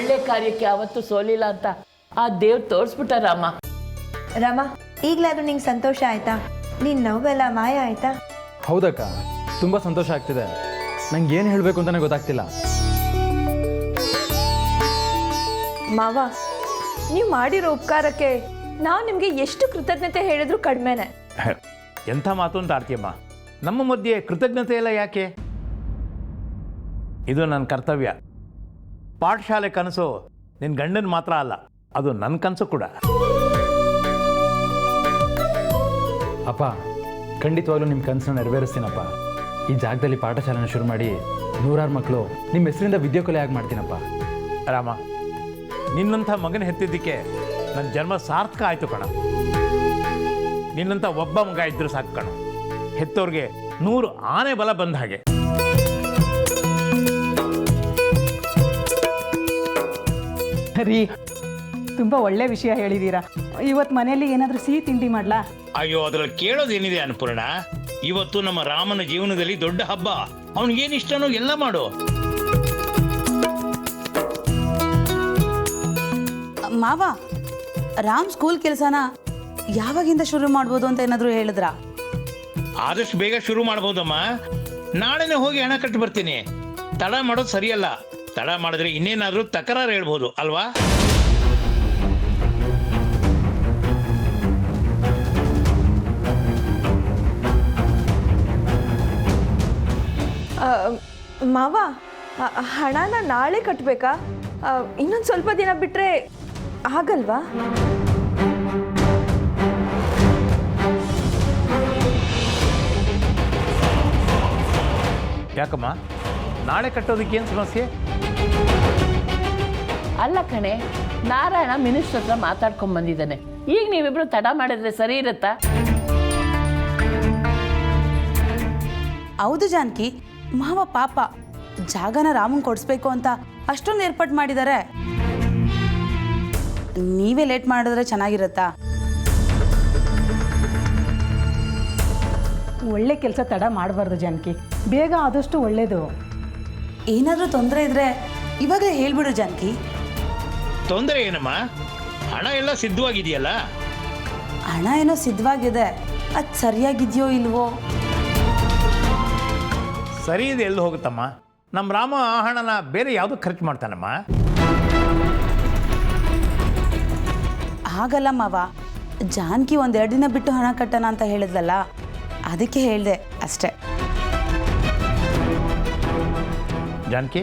ಒಳ್ಳೆ ಕಾರ್ಯಕ್ಕೆ ಯಾವತ್ತೂ ಸೋಲಿಲ್ಲ ಅಂತ ಆ ದೇವ್ರು ತೋರಿಸ್ಬಿಟ್ಟ ರಾಮ. ರಾಮ, ಈಗಲಾದ್ರೂ ನಿಂಗೆ ಸಂತೋಷ ಆಯ್ತಾ? ನಿನ್ನ ನೋವೆಲ್ಲ ಮಾಯ ಆಯ್ತಾ? ಹೌದಕ್ಕ, ತುಂಬ ಸಂತೋಷ ಆಗ್ತಿದೆ. ನಂಗೆ ಏನು ಹೇಳಬೇಕು ಅಂತಲೇ ಗೊತ್ತಾಗ್ತಿಲ್ಲ. ಮಾವ, ನೀವು ಮಾಡಿರೋ ಉಪಕಾರಕ್ಕೆ ನಾವು ನಿಮಗೆ ಎಷ್ಟು ಕೃತಜ್ಞತೆ ಹೇಳಿದ್ರು ಕಡಿಮೆನೆ. ಎಂಥ ಮಾತು ಅಂತ ಆಡ್ತೀಯಮ್ಮ. ನಮ್ಮ ಮಧ್ಯೆ ಕೃತಜ್ಞತೆ ಎಲ್ಲ ಯಾಕೆ? ಇದು ನನ್ನ ಕರ್ತವ್ಯ. ಪಾಠಶಾಲೆ ಕನಸು ನಿನ್ನ ಗಂಡನ ಮಾತ್ರ ಅಲ್ಲ, ಅದು ನನ್ನ ಕನಸು ಕೂಡ. ಅಪ್ಪ, ಖಂಡಿತವಾಗ್ಲೂ ನಿಮ್ಮ ಕನಸನ್ನು ನೆರವೇರಿಸ್ತೀನಪ್ಪ. ಈ ಜಾಗದಲ್ಲಿ ಪಾಠಶಾಲೆನ ಶುರು ಮಾಡಿ 100 ಮಕ್ಕಳು ನಿಮ್ಮ ಹೆಸರಿಂದ ವಿದ್ಯಾಕಲೆ ಆಗಿ ಮಾಡ್ತೀನಪ್ಪ. ರಾಮ, ನಿನ್ನಂಥ ಮಗನ ಹೆತ್ತಿದ್ದಕ್ಕೆ ನನ್ನ ಜನ್ಮ ಸಾರ್ಥಕ ಆಯಿತು ಕಣ. ನಿನ್ನಂಥ ಒಬ್ಬ ಮಗ ಇದ್ದರೂ ಸಾಕು ಕಣ. ಹೆತ್ತವ್ರಿಗೆ 100 ಆನೆ ಬಲ ಬಂದ ಹಾಗೆ. ರೀ, ತುಂಬ ಒಳ್ಳೆ ವಿಷಯ ಹೇಳಿದ್ದೀರಾ. ಇವತ್ತು ಮನೆಯಲ್ಲಿ ಏನಾದರೂ ಸಿಹಿ ತಿಂಡಿ ಮಾಡ್ಲಾ? ಅಯ್ಯೋ, ಅದ್ರಲ್ಲಿ ಕೇಳೋದೇನಿದೆ ಅನ್ನಪೂರ್ಣ? ಇವತ್ತು ನಮ್ಮ ರಾಮನ ಜೀವನದಲ್ಲಿ ದೊಡ್ಡ ಹಬ್ಬ. ಅವನಿಗೇನಿಷ್ಟನೋ ಎಲ್ಲ ಮಾಡು. ಮಾವ, ರಾಮ್ ಸ್ಕೂಲ್ ಕೆಲಸನ ಯಾವಾಗಿಂದ ಶುರು ಮಾಡ್ಬೋದು ಅಂತ ಏನಾದರೂ ಹೇಳಿದ್ರಾ? ಆದಷ್ಟು ಬೇಗ ಶುರು ಮಾಡ್ಬೋದಮ್ಮ. ನಾಳೆನೆ ಹೋಗಿ ಹಣ ಕಟ್ಟಿ ಬರ್ತೀನಿ. ತಡ ಮಾಡೋದು ಸರಿಯಲ್ಲ. ತಡ ಮಾಡಿದ್ರೆ ಇನ್ನೇನಾದ್ರೂ ತಕರಾರು ಹೇಳ್ಬೋದು ಅಲ್ವಾ? ಮಾವ, ಹಣನ ನಾಳೆ ಕಟ್ಟಬೇಕಾ? ಇನ್ನೊಂದು ಸ್ವಲ್ಪ ದಿನ ಬಿಟ್ಟರೆ ಆಗಲ್ವಾ? ಯಾಕಮ್ಮ, ನಾಳೆ ಕಟ್ಟೋದಕ್ಕೇನು ಸಮಸ್ಯೆ? ಅಲ್ಲ ಕಣೆ, ನಾರಾಯಣ ಮಿನಿಸ್ಟರ್ ಹತ್ರ ಮಾತಾಡ್ಕೊಂಡು ಬಂದಿದ್ದಾನೆ. ಈಗ ನೀವಿಬ್ರು ತಡ ಮಾಡಿದ್ರೆ ಸರಿ ಇರುತ್ತಾ? ಹೌದು ಜಾನಕಿ, ಮಾವ ಪಾಪ ಜಾಗನ ರಾಮನ್ ಕೊಡಿಸ್ಬೇಕು ಅಂತ ಅಷ್ಟೊಂದು ಏರ್ಪಾಟ್ ಮಾಡಿದ್ದಾರೆ. ನೀವೇ ಲೇಟ್ ಮಾಡಿದ್ರೆ ಚೆನ್ನಾಗಿರುತ್ತಾ? ಒಳ್ಳೆ ಕೆಲಸ ತಡ ಮಾಡಬಾರ್ದು ಜಾನಕಿ, ಬೇಗ ಆದಷ್ಟು ಒಳ್ಳೆಯದು. ಏನಾದರೂ ತೊಂದರೆ ಇದ್ರೆ ಇವಾಗಲೇ ಹೇಳ್ಬಿಡು ಜಾನಕಿ. ತೊಂದರೆ ಏನಮ್ಮ? ಹಣ ಎಲ್ಲ ಸಿದ್ಧವಾಗಿದೆಯಲ್ಲ. ಹಣ ಏನೋ ಸಿದ್ಧವಾಗಿದೆ, ಅದು ಸರಿಯಾಗಿದೆಯೋ ಇಲ್ವೋ? ಸರಿ ಇದೆ, ಎಲ್ಲಿ ಹೋಗುತ್ತಮ್ಮ? ನಮ್ಮ ರಾಮ ಆ ಹಣನ ಬೇರೆ ಯಾವುದಕ್ಕೆ ಖರ್ಚು ಮಾಡ್ತಾನಮ್ಮ? ಹಾಗಲ್ಲ ಮಾವ, ಜಾನಕಿ 1-2 ದಿನ ಬಿಟ್ಟು ಹಣ ಕಟ್ಟೋಣ ಅಂತ ಹೇಳಿದ್ಲಲ್ಲ, ಅದಕ್ಕೆ ಹೇಳಿದೆ ಅಷ್ಟೇ. ಜಾನಕಿ,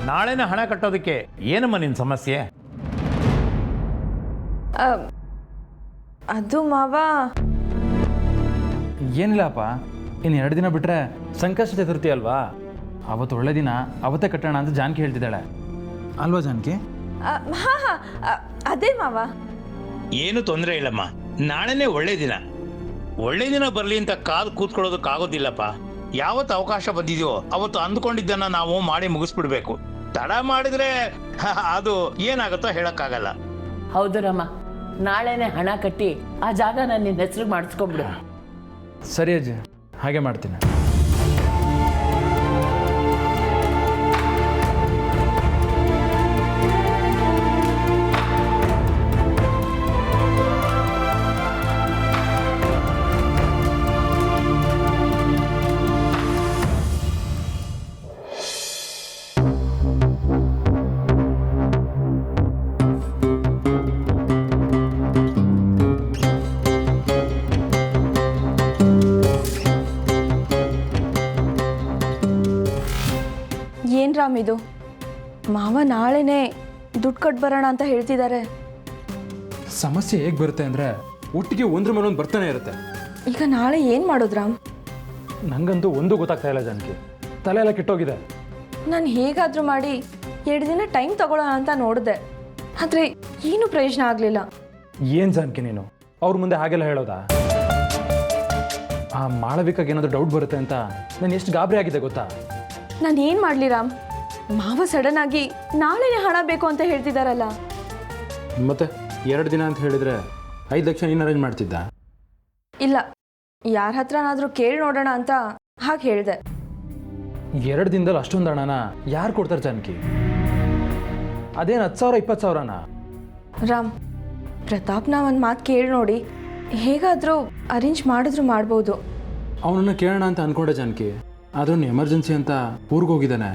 ನಾಳೆನ ಹಣ ಕಟ್ಟೋದಕ್ಕೆ ಏನಮ್ಮ ನಿನ್ನ ಸಮಸ್ಯೆ? ಅದು ಮಾವ, ಏನಿಲ್ಲಪ್ಪ, ಇನ್ನು 2 ದಿನ ಬಿಟ್ಟರೆ ಸಂಕಷ್ಟ ಚತುರ್ಥಿ ಅಲ್ವಾ? ಅವತ್ತು ಒಳ್ಳೆ ದಿನ, ಅವತ್ತೇ ಕಟ್ಟೋಣ ಅಂತ ಜಾನಕಿ ಹೇಳ್ತಿದ್ದಾಳೆ ಅಲ್ವಾ ಜಾನಕಿ? ಹಾಂ ಹಾಂ, ಅದೇ ಮಾವ. ಏನು ತೊಂದರೆ ಇಲ್ಲಮ್ಮ. ನಾಳೆನೇ ಒಳ್ಳೆ ದಿನ. ಒಳ್ಳೆ ದಿನ ಬರಲಿ ಅಂತ ಕಾದು ಕೂತ್ಕೊಳ್ಳೋದಕ್ಕಾಗೋದಿಲ್ಲಪ್ಪ. ಯಾವತ್ತು ಅವಕಾಶ ಬಂದಿದೆಯೋ ಅವತ್ತು ಅಂದ್ಕೊಂಡಿದ್ದನ್ನ ನಾವು ಮಾಡಿ ಮುಗಿಸ್ಬಿಡ್ಬೇಕು. ತಡ ಮಾಡಿದ್ರೆ ಅದು ಏನಾಗುತ್ತೋ ಹೇಳಕ್ಕಾಗಲ್ಲ. ಹೌದು ರಾಮ, ನಾಳೆನೆ ಹಣ ಕಟ್ಟಿ ಆ ಜಾಗನ ನಿನ್ನ ಹೆಸರು ಮಾಡಿಸ್ಕೊಂಬಿಡು. ಸರಿ ಅಜ್ಜಿ, ಹಾಗೆ ಮಾಡ್ತೀನಿ. ಏನು ರಾಮ್ ಇದು? ಮಾವ ನಾಳೆನೇ ದುಡ್ಡು ಕಟ್ ಬರೋಣ ಅಂತ ಹೇಳ್ತಿದ್ದಾರೆ. ಸಮಸ್ಯೆ ಹೇಗೆ ಬರುತ್ತೆ ಅಂದರೆ ಒಟ್ಟಿಗೆ ಒಂದ್ರ ಮೇಲೆ ಒಂದು ಬರ್ತಾನೆ ಇರುತ್ತೆ. ಈಗ ನಾಳೆ ಏನು ಮಾಡೋದು ರಾಮ್? ನನಗಂತೂ ಒಂದೂ ಗೊತ್ತಾಗ್ತಾ ಇಲ್ಲ ಜಾನಕಿ, ತಲೆ ಎಲ್ಲ ಕೆಟ್ಟೋಗಿದೆ. ನಾನು ಹೇಗಾದರೂ ಮಾಡಿ 2 ದಿನ ಟೈಮ್ ತಗೊಳ್ಳೋಣ ಅಂತ ನೋಡಿದೆ, ಆದರೆ ಏನೂ ಪ್ರಯೋಜನ ಆಗಲಿಲ್ಲ. ಏನು ಜಾನಕಿ ನೀನು ಅವ್ರ ಮುಂದೆ ಹಾಗೆಲ್ಲ ಹೇಳೋದಾ? ಆ ಮಾಳವಿಕಾಗೆ ಏನಾದರೂ ಡೌಟ್ ಬರುತ್ತೆ ಅಂತ ನಾನು ಎಷ್ಟು ಗಾಬರಿ ಆಗಿದೆ ಗೊತ್ತಾ? ನಾನು ಏನು ಮಾಡಲಿ ರಾಮ್? ಮಾವ ಸಡನ್ ಆಗಿ ನಾಳೆನೇ ಹಣ ಬೇಕು ಅಂತ ಹೇಳ್ತಿದ್ದಾರಲ್ಲ. ಮತ್ತೆ 2 ದಿನ ಅಂತ ಹೇಳಿದರೆ 5 ಲಕ್ಷ ನೀನು ಅರೇಂಜ್ ಮಾಡ್ತಿದ್ದ? ಇಲ್ಲ, ಯಾರ ಹತ್ರನಾದರೂ ಕೇಳಿ ನೋಡೋಣ ಅಂತ ಹಾಗೆ ಹೇಳಿದೆ. 2 ದಿನದಲ್ಲಿ ಅಷ್ಟೊಂದು ಹಣನ ಯಾರು ಕೊಡ್ತಾರೆ ಜಾನಕಿ? ಅದೇನು 10,000 20,000ನಾ? ರಾಮ್, ಪ್ರತಾಪ್ನ ಒಂದು ಮಾತು ಕೇಳಿ ನೋಡಿ, ಹೇಗಾದರೂ ಅರೇಂಜ್ ಮಾಡಿದ್ರು ಮಾಡ್ಬೋದು. ಅವನನ್ನು ಕೇಳೋಣ ಅಂತ ಅಂದ್ಕೊಂಡೆ ಜಾನಕಿ, ಆದ್ರೂ ಎಮರ್ಜೆನ್ಸಿ ಅಂತ ಊರಿಗೆ ಹೋಗಿದ್ದಾನೆ.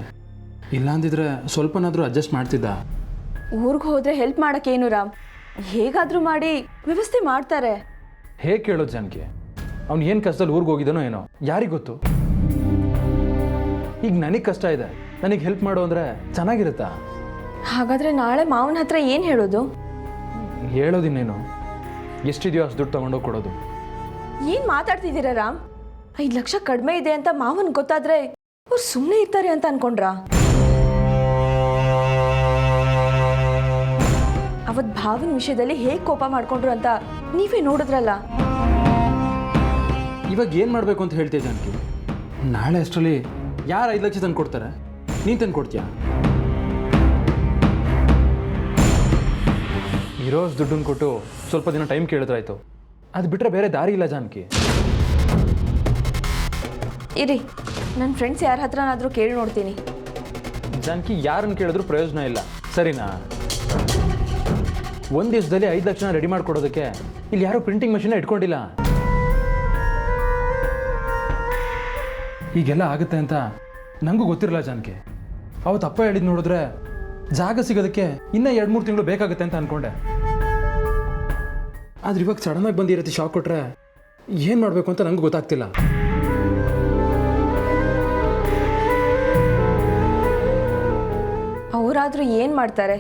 ಇಲ್ಲಾಂದಿದ್ರೆ ಸ್ವಲ್ಪನಾದರೂ ಅಡ್ಜಸ್ಟ್ ಮಾಡ್ತಿದ್ದ. ಊರಿಗೆ ಹೋದರೆ ಹೆಲ್ಪ್ ಮಾಡೋಕ್ಕೇನು ರಾಮ್, ಹೇಗಾದರೂ ಮಾಡಿ ವ್ಯವಸ್ಥೆ ಮಾಡ್ತಾರೆ. ಹೇಗೆ ಕೇಳೋದು ಜಾನಕಿ? ಅವ್ನು ಏನು ಕಷ್ಟದಲ್ಲಿ ಊರಿಗೆ ಹೋಗಿದ್ದಾನೋ ಏನೋ, ಯಾರಿಗೆ ಗೊತ್ತು? ಈಗ ನನಗೆ ಕಷ್ಟ ಇದೆ, ನನಗೆ ಹೆಲ್ಪ್ ಮಾಡು ಅಂದರೆ ಚೆನ್ನಾಗಿರುತ್ತಾ? ಹಾಗಾದರೆ ನಾಳೆ ಮಾವನ ಹತ್ರ ಏನು ಹೇಳೋದು? ಹೇಳೋದಿನ್ನೇನು, ಎಷ್ಟಿದೆಯೋ ಅಷ್ಟು ದುಡ್ಡು ತೊಗೊಂಡೋಗಿ ಕೊಡೋದು. ಏನು ಮಾತಾಡ್ತಿದ್ದೀರಾ ರಾಮ್? 5 ಲಕ್ಷ ಕಡಿಮೆ ಇದೆ ಅಂತ ಮಾವನ್ ಗೊತ್ತಾದ್ರೆ ಅವ್ರು ಸುಮ್ಮನೆ ಇರ್ತಾರೆ ಅಂತ ಅನ್ಕೊಂಡ್ರಾ? ಅವತ್ ಭಾವನ ವಿಷಯದಲ್ಲಿ ಹೇಗೆ ಕೋಪ ಮಾಡ್ಕೊಂಡ್ರು ಅಂತ ನೀವೇ ನೋಡಿದ್ರಲ್ಲ. ಇವಾಗ ಏನು ಮಾಡಬೇಕು ಅಂತ ಹೇಳ್ತೀಯ ಜಾನಕಿ? ನಾಳೆ ಅಷ್ಟರಲ್ಲಿ ಯಾರು 5 ಲಕ್ಷ ತಂದು ಕೊಡ್ತಾರೆ? ನೀನು ತಂದು ಕೊಡ್ತೀಯಾ? ಇರೋಷ್ಟು ದುಡ್ಡನ್ನು ಕೊಟ್ಟು ಸ್ವಲ್ಪ ದಿನ ಟೈಮ್ ಕೇಳಿದ್ರಾಯ್ತು. ಅದು ಬಿಟ್ಟರೆ ಬೇರೆ ದಾರಿ ಇಲ್ಲ ಜಾನಕಿ. ಇರಿ, ನನ್ನ ಫ್ರೆಂಡ್ಸ್ ಯಾರ ಹತ್ರನಾದರೂ ಕೇಳಿ ನೋಡ್ತೀನಿ. ಜಾನಕಿ, ಯಾರನ್ನು ಕೇಳಿದ್ರೂ ಪ್ರಯೋಜನ ಇಲ್ಲ, ಸರಿನಾ? ಒಂದು ದಿವಸದಲ್ಲಿ 5 ಲಕ್ಷನ ರೆಡಿ ಮಾಡಿಕೊಡೋದಕ್ಕೆ ಇಲ್ಲಿ ಯಾರೂ ಪ್ರಿಂಟಿಂಗ್ ಮಷೀನ ಇಟ್ಕೊಂಡಿಲ್ಲ. ಹೀಗೆಲ್ಲ ಆಗುತ್ತೆ ಅಂತ ನನಗೂ ಗೊತ್ತಿರಲ್ಲ ಜಾನಕಿ. ಅವತ್ತು ಅಪ್ಪ ಹೇಳಿದ್ ನೋಡಿದ್ರೆ ಜಾಗ ಸಿಗೋದಕ್ಕೆ ಇನ್ನೂ 2-3 ತಿಂಗಳು ಬೇಕಾಗುತ್ತೆ ಅಂತ ಅಂದ್ಕೊಂಡೆ. ಆದ್ರೆ ಇವಾಗ ಸಡನ್ನಾಗಿ ಬಂದು ಈ ರೀತಿ ಶಾಕ್ ಕೊಟ್ಟರೆ ಏನು ಮಾಡಬೇಕು ಅಂತ ನನಗೂ ಗೊತ್ತಾಗ್ತಿಲ್ಲ. ಅವರಾದರೂ ಏನು ಮಾಡ್ತಾರೆ?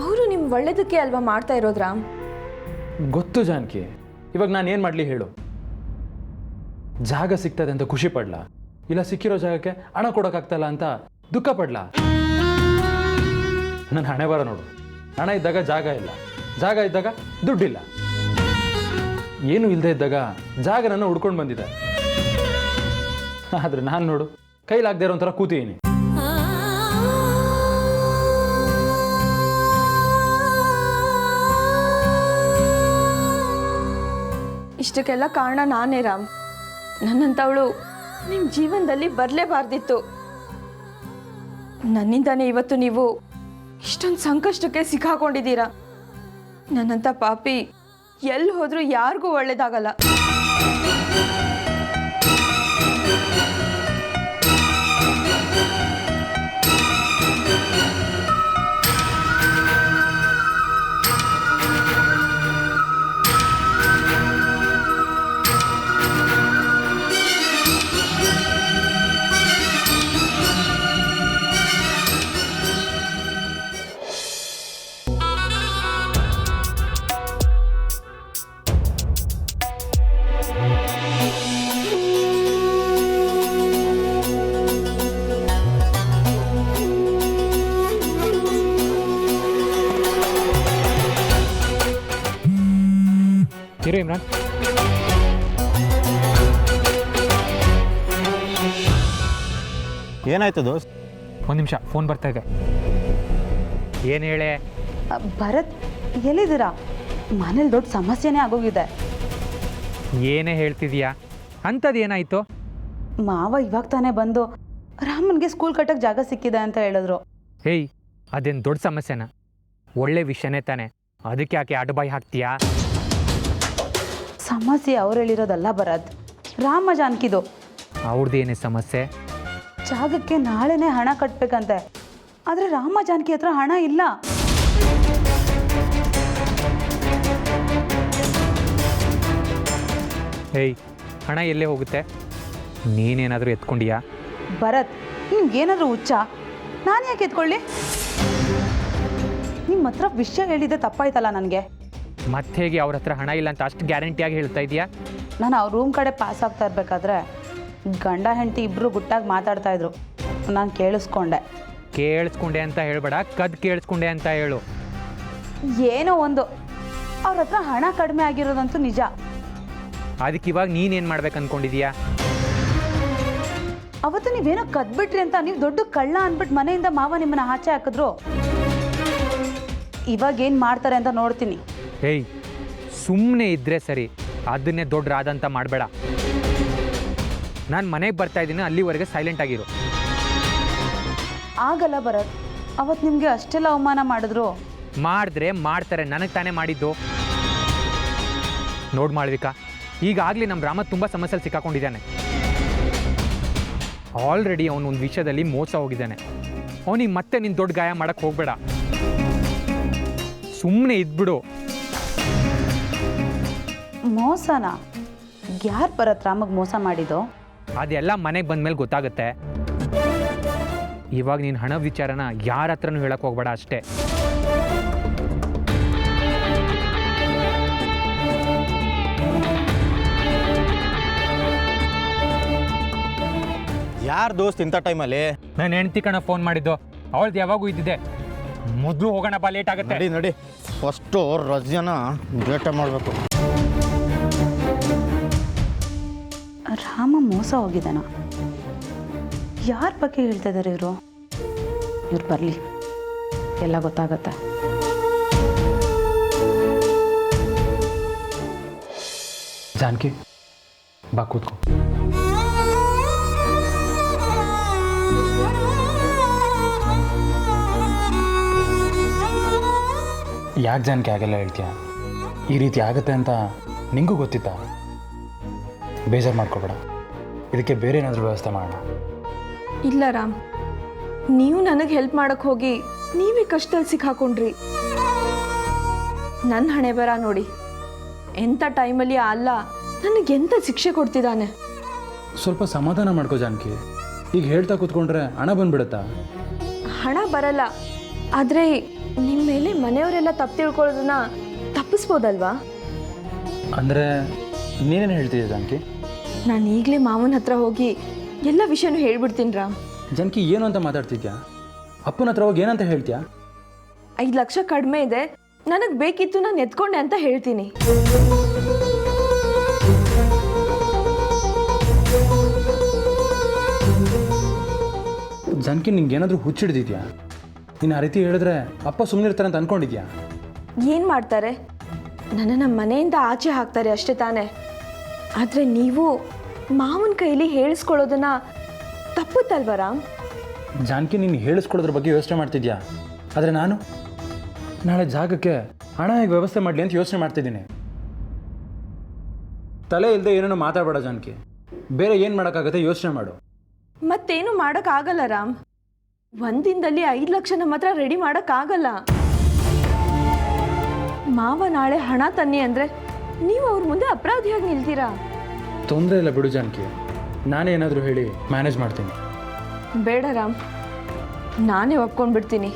ಅವರು ನಿಮ್ಮ ಒಳ್ಳೇದಕ್ಕೆ ಅಲ್ವಾ ಮಾಡ್ತಾ ಇರೋದು ರಾಮ್? ಗೊತ್ತು ಜಾನಕಿ, ಇವಾಗ ನಾನು ಏನು ಮಾಡಲಿ ಹೇಳು? ಜಾಗ ಸಿಗ್ತದೆ ಅಂತ ಖುಷಿ ಪಡ್ಲಾ, ಇಲ್ಲ ಸಿಕ್ಕಿರೋ ಜಾಗಕ್ಕೆ ಹಣ ಕೊಡೋಕ್ಕಾಗ್ತಲ್ಲ ಅಂತ ದುಃಖ ಪಡ್ಲಾ? ನನ್ನ ಹಣೆ ಬರ ನೋಡು, ಹಣ ಇದ್ದಾಗ ಜಾಗ ಇಲ್ಲ, ಜಾಗ ಇದ್ದಾಗ ದುಡ್ಡಿಲ್ಲ. ಏನು ಇಲ್ಲದೆ ಇದ್ದಾಗ ಜಾಗ ನನ್ನ ಹುಡ್ಕೊಂಡು ಬಂದಿದೆ. ಆದ್ರೆ ನಾನು ನೋಡು, ಕೈಲಾಗದೇ ಇರೋ ಒಂಥರ ಕೂತಿದ್ದೀನಿ. ಇಷ್ಟಕ್ಕೆಲ್ಲ ಕಾರಣ ನಾನೇ ರಾಮ್. ನನ್ನಂಥವಳು ನಿಮ್ಮ ಜೀವನದಲ್ಲಿ ಬರಲೇಬಾರ್ದಿತ್ತು. ನನ್ನಿಂದಾನೇ ಇವತ್ತು ನೀವು ಇಷ್ಟೊಂದು ಸಂಕಷ್ಟಕ್ಕೆ ಸಿಕ್ಕಾಕೊಂಡಿದ್ದೀರಾ. ನನ್ನಂಥ ಪಾಪಿ ಎಲ್ಲಿ ಹೋದ್ರೂ ಯಾರಿಗೂ ಒಳ್ಳೇದಾಗಲ್ಲ. ಇರು ಇಮ್ರಾನ್. ಏನಾಯ್ತು ದೋಸ್ತ್? ಒಂದು ನಿಮಿಷ, ಫೋನ್ ಬರ್ತಾ ಇದೆ. ಏನು ಹೇಳೆ? ಭರತ್, ಎಲ್ಲಿದ್ದೀರಾ? ಮನೇಲಿ ದೊಡ್ಡ ಸಮಸ್ಯೆನೇ ಆಗೋಗಿದೆ. ಏನೇ ಹೇಳ್ತಿದ್ಯಾ? ಅಂಥದ್ದು ಏನಾಯಿತು? ಮಾವ ಇವಾಗ ತಾನೇ ಬಂದು ರಾಮನ್ಗೆ ಸ್ಕೂಲ್ ಕಟ್ಟಕ್ಕೆ ಜಾಗ ಸಿಕ್ಕಿದೆ ಅಂತ ಹೇಳಿದ್ರು. ಹೇಯ್, ಅದೇನು ದೊಡ್ಡ ಸಮಸ್ಯೆನಾ? ಒಳ್ಳೆ ವಿಷಯನೇ ತಾನೆ, ಅದಕ್ಕೆ ಯಾಕೆ ಅಡ್ಬಾಯಿ ಹಾಕ್ತೀಯಾ? ಸಮಸ್ಯೆ ಅವ್ರು ಹೇಳಿರೋದಲ್ಲ ಭರತ್, ರಾಮ ಜಾನಕಿದು. ಅವ್ರದ್ದು ಏನೇ ಸಮಸ್ಯೆ? ಜಾಗಕ್ಕೆ ನಾಳೆನೇ ಹಣ ಕಟ್ಟಬೇಕಂತೆ. ಆದರೆ ರಾಮ ಜಾನಕಿ ಹತ್ರ ಹಣ ಇಲ್ಲ. ಹೇಯ್, ಹಣ ಎಲ್ಲೇ ಹೋಗುತ್ತೆ? ನೀನೇನಾದರೂ ಎತ್ಕೊಂಡಿಯಾ? ಭರತ್, ನಿಮ್ಗೇನಾದರೂ ಹುಚ್ಚ? ನಾನು ಯಾಕೆ ಎತ್ಕೊಳ್ಳಿ? ನಿಮ್ಮ ಹತ್ರ ವಿಷಯ ಹೇಳಿದ್ದೆ ತಪ್ಪಾಯ್ತಲ್ಲ ನನಗೆ. ಮತ್ತೆ ಹೇಗೆ ಅವ್ರ ಹತ್ರ ಹಣ ಇಲ್ಲ ಅಂತ ಅಷ್ಟು ಗ್ಯಾರಂಟಿಯಾಗಿ ಹೇಳ್ತಾ ಇದೆಯಾ? ನಾನು ಅವ್ರ ರೂಮ್ ಕಡೆ ಪಾಸ್ ಆಗ್ತಾ ಇರಬೇಕಾದ್ರೆ ಗಂಡ ಹೆಂಡತಿ ಇಬ್ಬರು ಗುಟ್ಟಾಗಿ ಮಾತಾಡ್ತಾ ಇದ್ರು. ನಾನು ಕೇಳಿಸ್ಕೊಂಡೆ. ಕೇಳಿಸ್ಕೊಂಡೆ ಅಂತ ಹೇಳ್ಬೇಡ, ಕದ್ ಕೇಳಿಸ್ಕೊಂಡೆ ಅಂತ ಹೇಳು. ಏನೋ ಒಂದು, ಅವ್ರ ಹತ್ರ ಹಣ ಕಡಿಮೆ ಆಗಿರೋದಂತೂ ನಿಜ. ಅದಕ್ಕೆ ಇವಾಗ ನೀನೇನು ಮಾಡ್ಬೇಕು ಅಂದ್ಕೊಂಡಿದೀಯಾ? ಅವತ್ತು ನೀವೇನೋ ಕದ್ಬಿಟ್ರಿ ಅಂತ ನೀವು ದೊಡ್ಡ ಕಳ್ಳ ಅಂದ್ಬಿಟ್ಟು ಮನೆಯಿಂದ ಮಾವ ನಿಮ್ಮನ್ನ ಆಚೆ ಹಾಕಿದ್ರು. ಇವಾಗ ಏನು ಮಾಡ್ತಾರೆ ಅಂತ ನೋಡ್ತೀನಿ. ಹೇಯ್, ಸುಮ್ಮನೆ ಇದ್ದರೆ ಸರಿ, ಅದನ್ನೇ ದೊಡ್ಡ ರಾದ ಅಂತ ಮಾಡಬೇಡ. ನಾನು ಮನೆಗೆ ಬರ್ತಾ ಇದ್ದೀನಿ, ಅಲ್ಲಿವರೆಗೆ ಸೈಲೆಂಟ್ ಆಗಿರು. ಆಗಲ್ಲ ಭರತ್, ಅವತ್ತು ನಿಮಗೆ ಅಷ್ಟೆಲ್ಲ ಅವಮಾನ ಮಾಡಿದ್ರು. ಮಾಡಿದ್ರೆ ಮಾಡ್ತಾರೆ, ನನಗೆ ತಾನೇ ಮಾಡಿದ್ದು. ನೋಡ್ ಮಾಳ್ವಿಕಾ, ಈಗಾಗಲೇ ನಮ್ಮ ರಾಮ ತುಂಬ ಸಮಸ್ಯೆಲಿ ಸಿಕ್ಕಾಕೊಂಡಿದ್ದಾನೆ. ಆಲ್ರೆಡಿ ಅವನು ಒಂದು ವಿಷಯದಲ್ಲಿ ಮೋಸ ಹೋಗಿದ್ದಾನೆ. ಅವನಿಗೆ ಮತ್ತೆ ನೀನು ದೊಡ್ಡ ಗಾಯ ಮಾಡೋಕ್ಕೆ ಹೋಗಬೇಡ, ಸುಮ್ಮನೆ ಇದ್ಬಿಡು. ಮೋಸನಾ? ಯಾರು ಭರತ್ ರಾಮಗೆ ಮೋಸ ಮಾಡಿದ್ದು? ಅದೆಲ್ಲ ಮನೆಗೆ ಬಂದಮೇಲೆ ಗೊತ್ತಾಗುತ್ತೆ. ಇವಾಗ ನೀನು ಹಣ ವಿಚಾರನ ಯಾರ ಹತ್ರನೂ ಹೇಳಕ್ಕೆ ಹೋಗ್ಬೇಡ ಅಷ್ಟೇ. ಯಾರು ದೋಸ್ತ್ ಇಂಥ ಟೈಮಲ್ಲಿ? ನಾನು ಹೆಂಡ್ತಿ ಕಣ ಫೋನ್ ಮಾಡಿದ್ದು, ಅವಳ್ದು ಯಾವಾಗೂ ಇದ್ದಿದೆ. ಮೊದಲು ಹೋಗೋಣ ಬಾ, ಲೇಟ್ ಆಗುತ್ತೆ. ನಡಿ ನಡಿ, ಫಸ್ಟು ರಜೆನ ಭೇಟ ಮಾಡಬೇಕು. ರಾಮ ಮೋಸ ಹೋಗಿದ್ದಾನ? ಯಾರ ಬಗ್ಗೆ ಹೇಳ್ತಾ ಇದ್ದಾರೆ ಇವರು? ಇವ್ರು ಬರಲಿ, ಎಲ್ಲ ಗೊತ್ತಾಗತ್ತೆ. ಜಾನಕಿ, ಬಾ ಕೂತ್ಕೋ. ಯಾಕೆ ಜಾನಕಿ ಹಾಗೆಲ್ಲ ಹೇಳ್ತೀಯ? ಈ ರೀತಿ ಆಗುತ್ತೆ ಅಂತ ನಿಂಗೂ ಗೊತ್ತಿತ್ತಾ? ಬೇಜಾರು ಮಾಡ್ಕೋಬೇಡ, ಇದಕ್ಕೆ ಬೇರೆ ಏನಾದರೂ ವ್ಯವಸ್ಥೆ ಮಾಡೋಣ. ಇಲ್ಲ ರಾಮ್, ನೀವು ನನಗೆ ಹೆಲ್ಪ್ ಮಾಡಕ್ಕೆ ಹೋಗಿ ನೀವೇ ಕಷ್ಟದಲ್ಲಿ ಸಿಕ್ಕಾಕೊಂಡ್ರಿ. ನನ್ನ ಹಣೆ ಬರ ನೋಡಿ, ಎಂಥ ಟೈಮಲ್ಲಿ ಅಲ್ಲ ನನಗೆಂಥ ಶಿಕ್ಷೆ ಕೊಡ್ತಿದ್ದಾನೆ. ಸ್ವಲ್ಪ ಸಮಾಧಾನ ಮಾಡ್ಕೋ ಜಾನಕಿ. ಈಗ ಹೇಳ್ತಾ ಕೂತ್ಕೊಂಡ್ರೆ ಹಣ ಬಂದ್ಬಿಡುತ್ತಾ? ಹಣ ಬರಲ್ಲ, ಆದರೆ ನಿಮ್ಮ ಮೇಲೆ ಮನೆಯವರೆಲ್ಲ ತಪ್ಪು ತಿಳ್ಕೊಳ್ಳೋದನ್ನ ತಪ್ಪಿಸ್ಬೋದಲ್ವಾ? ಅಂದರೆ ನೀನೇನು ಹೇಳ್ತಿದ್ದೆ ಜಾನಕಿ? ನಾನು ಈಗಲೇ ಮಾವನ ಹತ್ರ ಹೋಗಿ ಎಲ್ಲ ವಿಷಯನೂ ಹೇಳ್ಬಿಡ್ತೀನಿ ರಾಮ್. ಜಾನಕಿ, ಏನು ಅಂತ ಮಾತಾಡ್ತಿದ್ಯಾ? ಅಪ್ಪನ ಹತ್ರ ಹೋಗಿ ಏನಂತ ಹೇಳ್ತೀಯಾ? 5 ಲಕ್ಷ ಕಡಿಮೆ ಇದೆ, ನನಗೆ ಬೇಕಿತ್ತು, ನಾನು ಎತ್ಕೊಂಡೆ ಅಂತ ಹೇಳ್ತೀನಿ. ಜಾನಕಿ, ನಿಂಗೆ ಏನಾದರೂ ಹುಚ್ಚಿಡ್ದಿದ್ಯಾ? ನೀನು ಆ ರೀತಿ ಹೇಳಿದ್ರೆ ಅಪ್ಪ ಸುಮ್ಮನೆ ಇರ್ತಾರೆ ಅಂತ ಅಂದ್ಕೊಂಡಿದ್ಯಾ? ಏನು ಮಾಡ್ತಾರೆ? ನನ್ನನ್ನು ಮನೆಯಿಂದ ಆಚೆ ಹಾಕ್ತಾರೆ ಅಷ್ಟೇ ತಾನೇ. ಆದರೆ ನೀವು ಮಾವನ ಕೈಲಿ ಹೇಳಿಸ್ಕೊಳ್ಳೋದನ್ನ ತಪ್ಪುತ್ತಲ್ವ ರಾಮ್? ಜಾನಕಿ, ನೀನು ಹೇಳಿಸ್ಕೊಳ್ಳೋದ್ರ ಬಗ್ಗೆ ಯೋಚನೆ ಮಾಡ್ತಿದ್ಯಾ, ಆದರೆ ನಾನು ನಾಳೆ ಜಾಗಕ್ಕೆ ಹಣ ಹೇಗೆ ವ್ಯವಸ್ಥೆ ಮಾಡಲಿ ಅಂತ ಯೋಚನೆ ಮಾಡ್ತಿದ್ದೀನಿ. ತಲೆ ಇಲ್ಲದೆ ಏನೇನೋ ಮಾತಾಡಬೇಡ ಜಾನಕಿ. ಬೇರೆ ಏನು ಮಾಡೋಕ್ಕಾಗತ್ತೆ ಯೋಚನೆ ಮಾಡು. ಮತ್ತೇನು ಮಾಡೋಕ್ಕಾಗಲ್ಲ ರಾಮ್. ಒಂದಿನದಲ್ಲಿ 5 ಲಕ್ಷ ನಮ್ಮ ಹತ್ರ ರೆಡಿ ಮಾಡೋಕ್ಕಾಗಲ್ಲ. ಮಾವ ನಾಳೆ ಹಣ ತನ್ನಿ ಅಂದರೆ ನೀವು ಅವ್ರ ಮುಂದೆ ಅಪರಾಧಿಯಾಗಿ ನಿಲ್ತೀರಾ. ತೊಂದರೆ ಇಲ್ಲ ಬಿಡು ಜಾನಕಿ, ನಾನೇ ಏನಾದರೂ ಹೇಳಿ ಮ್ಯಾನೇಜ್ ಮಾಡ್ತೀನಿ. ಬೇಡ ರಾಮ್, ನಾನೇ ಒಪ್ಕೊಂಡ್ಬಿಡ್ತೀನಿ.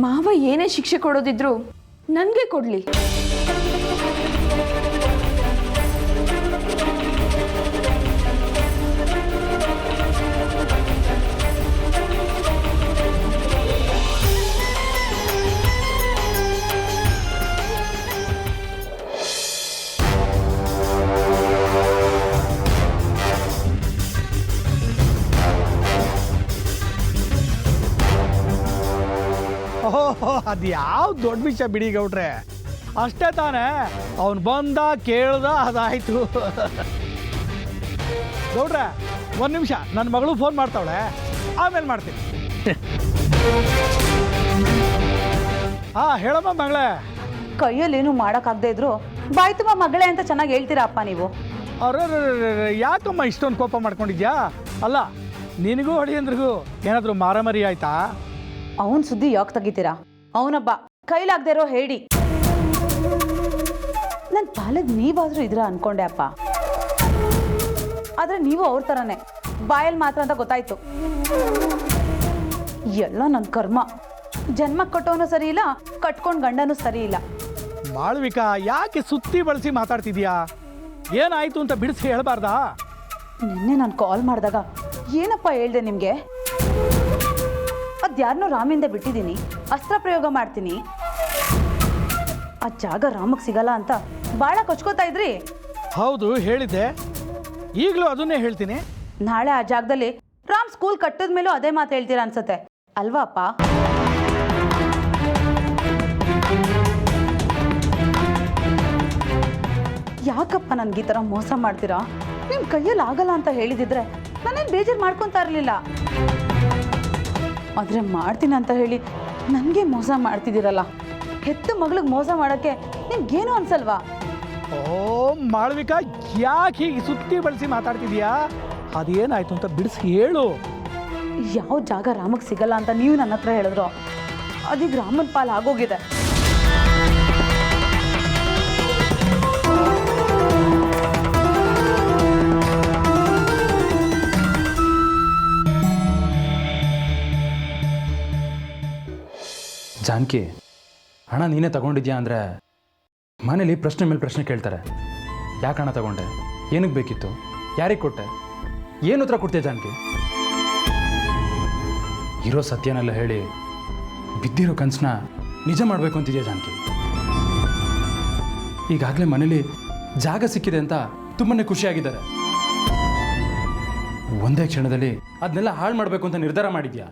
ಮಾವ ಏನೇ ಶಿಕ್ಷೆ ಕೊಡೋದಿದ್ರು ನನಗೆ ಕೊಡಲಿ. ಓಹೋ, ಅದು ಯಾವ ದೊಡ್ಡ ವಿಷಯ ಬಿಡಿ ಗೌಡ್ರೆ, ಅಷ್ಟೇ ತಾನೇ. ಅವನು ಬಂದ ಕೇಳ್ದ, ಅದಾಯಿತು. ಗೌಡ್ರೆ, 1 ನಿಮಿಷ, ನನ್ನ ಮಗಳು ಫೋನ್ ಮಾಡ್ತಾವಳೆ, ಆಮೇಲೆ ಮಾಡ್ತೀನಿ. ಹೇಳಮ್ಮ ಮಗಳೇ. ಕೈಯಲ್ಲೇನು ಮಾಡೋಕ್ಕಾಗದೇ ಇದ್ರು ಬಾಯ್ ತುಂಬ ಮಗಳೇ ಅಂತ ಚೆನ್ನಾಗಿ ಹೇಳ್ತೀರಾ ಅಪ್ಪ ನೀವು. ಅವ್ರ ಯಾಕಮ್ಮ ಇಷ್ಟೊಂದು ಕೋಪ ಮಾಡ್ಕೊಂಡಿದ್ಯಾ? ಅಲ್ಲ, ನಿನಗೂ ಹೊಡಿಯಂದ್ರಿಗೂ ಏನಾದರೂ ಮಾರಾಮರಿ ಆಯ್ತಾ? ಅವನ ಸುದ್ದಿ ಯಾಕೆ ತೆಗಿತೀರಾ? ಅವನೊಬ್ಬ ಕೈಲಾಗದೆ ಇರೋ ಹೇಳಿ. ನನ್ನ ಪಾಲದ್ ನೀವಾದ್ರೂ ಇದ್ರ ಅನ್ಕೊಂಡೆ ಅಪ್ಪ. ಆದ್ರೆ ನೀವು ಅವ್ರ ಥರನೇ ಬಾಯಲ್ಲಿ ಮಾತ್ರ ಅಂತ ಗೊತ್ತಾಯ್ತು. ಎಲ್ಲ ನನ್ನ ಕರ್ಮ. ಜನ್ಮಕ್ಕೆ ಕೊಟ್ಟವನು ಸರಿ ಇಲ್ಲ, ಕಟ್ಕೊಂಡು ಗಂಡನೂ ಸರಿ ಇಲ್ಲ. ಮಾಳ್ವಿಕಾ, ಯಾಕೆ ಸುತ್ತಿ ಬಳಸಿ ಮಾತಾಡ್ತಿದ್ಯಾ? ಏನಾಯ್ತು ಅಂತ ಬಿಡಿಸಿ ಹೇಳಬಾರ್ದಾ? ನಿನ್ನೆ ನಾನು ಕಾಲ್ ಮಾಡಿದಾಗ ಏನಪ್ಪ ಹೇಳ್ದೆ ನಿಮಗೆ? ಅದ್ಯಾರನ್ನೋ ರಾಮಿಂದ ಬಿಟ್ಟಿದ್ದೀನಿ, ಅಸ್ತ್ರ ಪ್ರಯೋಗ ಮಾಡ್ತೀನಿ, ಆ ಜಾಗ ರಾಮಕ್ಕೆ ಸಿಗಲ್ಲ ಅಂತ ಭಾಳ ಕೊಚ್ಕೋತಾ ಇದ್ರಿ. ಹೌದು, ಹೇಳಿದ್ದೆ. ಈಗಲೂ ಅದನ್ನೇ ಹೇಳ್ತೀನಿ. ನಾಳೆ ಆ ಜಾಗದಲ್ಲಿ ರಾಮ್ ಸ್ಕೂಲ್ ಕಟ್ಟಿದ ಮೇಲೂ ಅದೇ ಮಾತು ಹೇಳ್ತೀರಾ ಅನ್ಸತ್ತೆ ಅಲ್ವಾ ಅಪ್ಪ? ಯಾಕಪ್ಪ ನನ್ಗೆ ಈ ಥರ ಮೋಸ ಮಾಡ್ತೀರಾ? ನಿಮ್ಮ ಕೈಯಲ್ಲಿ ಆಗಲ್ಲ ಅಂತ ಹೇಳಿದಿದ್ರೆ ನಾನೇನು ಬೇಜಾರು ಮಾಡ್ಕೊತಾ ಇರಲಿಲ್ಲ. ಆದರೆ ಮಾಡ್ತೀನಿ ಅಂತ ಹೇಳಿ ನನಗೆ ಮೋಸ ಮಾಡ್ತಿದ್ದೀರಲ್ಲ. ಹೆತ್ತ ಮಗಳಿಗೆ ಮೋಸ ಮಾಡೋಕ್ಕೆ ನಿಮ್ಗೇನು ಅನ್ಸಲ್ವಾ? ಓ ಮಾಳವಿಕಾ, ಯಾಕೆ ಹೀಗೆ ಸುತ್ತಿ ಬಳಸಿ ಮಾತಾಡ್ತಿದ್ಯಾ? ಅದೇನಾಯ್ತು ಅಂತ ಬಿಡಿಸಿ ಹೇಳು. ಯಾವ ಜಾಗ ರಾಮಕ್ಕೆ ಸಿಗಲ್ಲ ಅಂತ ನೀವು ನನ್ನ ಹತ್ರ ಹೇಳಿದ್ರು, ಅದೀಗ ರಾಮನ ಪಾಲು ಆಗೋಗಿದೆ. ಜಾನಕಿ, ಹಣ ನೀನೇ ತಗೊಂಡಿದ್ಯಾ ಅಂದರೆ ಮನೇಲಿ ಪ್ರಶ್ನೆ ಮೇಲೆ ಪ್ರಶ್ನೆ ಕೇಳ್ತಾರೆ. ಯಾಕೆ ಹಣ ತಗೊಂಡೆ, ಏನಕ್ಕೆ ಬೇಕಿತ್ತು, ಯಾರಿಗೆ ಕೊಟ್ಟೆ, ಏನು ಉತ್ತರ ಕೊಡ್ತೀಯ ಜಾನಕಿ? ಇರೋ ಸತ್ಯನೆಲ್ಲ ಹೇಳಿ ಬಿದ್ದಿರೋ ಕನಸನ್ನ ನಿಜ ಮಾಡಬೇಕು ಅಂತಿದೆಯಾ ಜಾನಕಿ? ಈಗಾಗಲೇ ಮನೇಲಿ ಜಾಗ ಸಿಕ್ಕಿದೆ ಅಂತ ತುಂಬನೇ ಖುಷಿಯಾಗಿದ್ದಾರೆ. ಒಂದೇ ಕ್ಷಣದಲ್ಲಿ ಅದನ್ನೆಲ್ಲ ಹಾಳು ಮಾಡಬೇಕು ಅಂತ ನಿರ್ಧಾರ ಮಾಡಿದ್ಯಾ?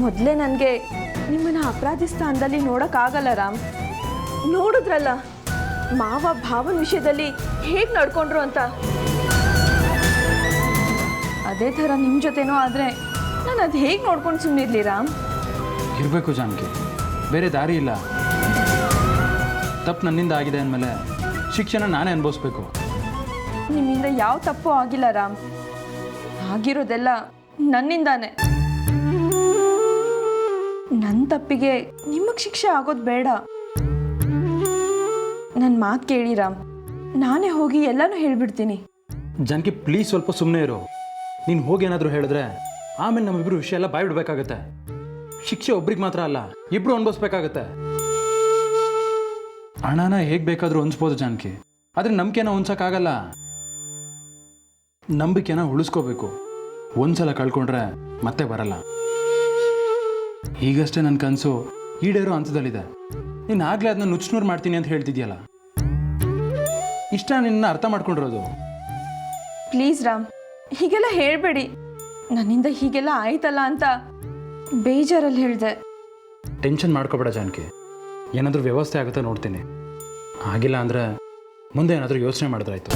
ಮೊದಲೇ ನನಗೆ ನಿಮ್ಮನ್ನು ಅಪರಾಧಿ ಸ್ಥಾನದಲ್ಲಿ ನೋಡೋಕ್ಕಾಗಲ್ಲ ರಾಮ್. ನೋಡಿದ್ರಲ್ಲ ಮಾವ ಭಾವನ ವಿಷಯದಲ್ಲಿ ಹೇಗೆ ನಡ್ಕೊಂಡ್ರು ಅಂತ. ಅದೇ ಥರ ನಿಮ್ಮ ಜೊತೆನೂ ಆದರೆ ನಾನು ಅದು ಹೇಗೆ ನೋಡ್ಕೊಂಡು ಸುಮ್ಮನಿರಲಿ ರಾಮ್? ಇರಬೇಕು ಜಾನಕಿ, ಬೇರೆ ದಾರಿ ಇಲ್ಲ. ತಪ್ಪು ನನ್ನಿಂದ ಆಗಿದೆ ಅಂದಮೇಲೆ ಶಿಕ್ಷಣ ನಾನೇ ಅನುಭವಿಸ್ಬೇಕು. ನಿಮ್ಮಿಂದ ಯಾವ ತಪ್ಪು ಆಗಿಲ್ಲ ರಾಮ್, ಆಗಿರೋದೆಲ್ಲ ನನ್ನಿಂದಾನೆ. ನನ್ನ ತಪ್ಪಿಗೆ ನಿಮಗೆ ಶಿಕ್ಷೆ ಆಗೋದು ಬೇಡ. ನನ್ನ ಮಾತು ಕೇಳಿ ರಾಮ್, ನಾನೇ ಹೋಗಿ ಎಲ್ಲನೂ ಹೇಳ್ಬಿಡ್ತೀನಿ. ಜಾನಕಿ ಪ್ಲೀಸ್ ಸ್ವಲ್ಪ ಸುಮ್ಮನೆ ಇರು. ನೀನು ಹೋಗಿ ಏನಾದರೂ ಹೇಳಿದ್ರೆ ಆಮೇಲೆ ನಮ್ಮಿಬ್ರು ವಿಷಯ ಎಲ್ಲ ಬಾಯ್ಬಿಡ್ಬೇಕಾಗತ್ತೆ. ಶಿಕ್ಷೆ ಒಬ್ರಿಗೆ ಮಾತ್ರ ಅಲ್ಲ, ಇಬ್ರು ಅನುಭವಿಸ್ಬೇಕಾಗತ್ತೆ. ಹಣನ ಹೇಗೆ ಬೇಕಾದರೂ ಹೊಂದಿಸ್ಬೋದು ಜಾನಕಿ, ಆದರೆ ನಂಬಿಕೆನ ಹೊಂದ್ಸೋಕ್ಕಾಗಲ್ಲ. ನಂಬಿಕೆನ ಉಳಿಸ್ಕೋಬೇಕು. ಒಂದ್ಸಲ ಕಳ್ಕೊಂಡ್ರೆ ಮತ್ತೆ ಬರಲ್ಲ. ಈಗಷ್ಟೇ ನನ್ನ ಕನಸು ಈಡೇರೋ ಹಂತದಲ್ಲಿದೆ. ನೀನು ಆಗಲೇ ಅದನ್ನ ನುಚ್ಚುನೂರು ಮಾಡ್ತೀನಿ ಅಂತ ಹೇಳ್ತಿದ್ಯಲ್ಲ, ಇಷ್ಟ ನಿನ್ನ ಅರ್ಥ ಮಾಡ್ಕೊಂಡಿರೋದು. ಪ್ಲೀಸ್ ರಾಮ್, ಹೀಗೆಲ್ಲ ಹೇಳಬೇಡಿ. ನನ್ನಿಂದ ಹೀಗೆಲ್ಲ ಆಯ್ತಲ್ಲ ಅಂತ ಬೇಜಾರಲ್ಲಿ ಹೇಳಿದೆ. ಟೆನ್ಷನ್ ಮಾಡ್ಕೋಬೇಡ ಜಾನಕಿ, ಏನಾದರೂ ವ್ಯವಸ್ಥೆ ಆಗುತ್ತೆ ನೋಡ್ತೀನಿ. ಆಗಿಲ್ಲ ಅಂದರೆ ಮುಂದೆ ಏನಾದರೂ ಯೋಚನೆ ಮಾಡಿದ್ರಾಯ್ತು.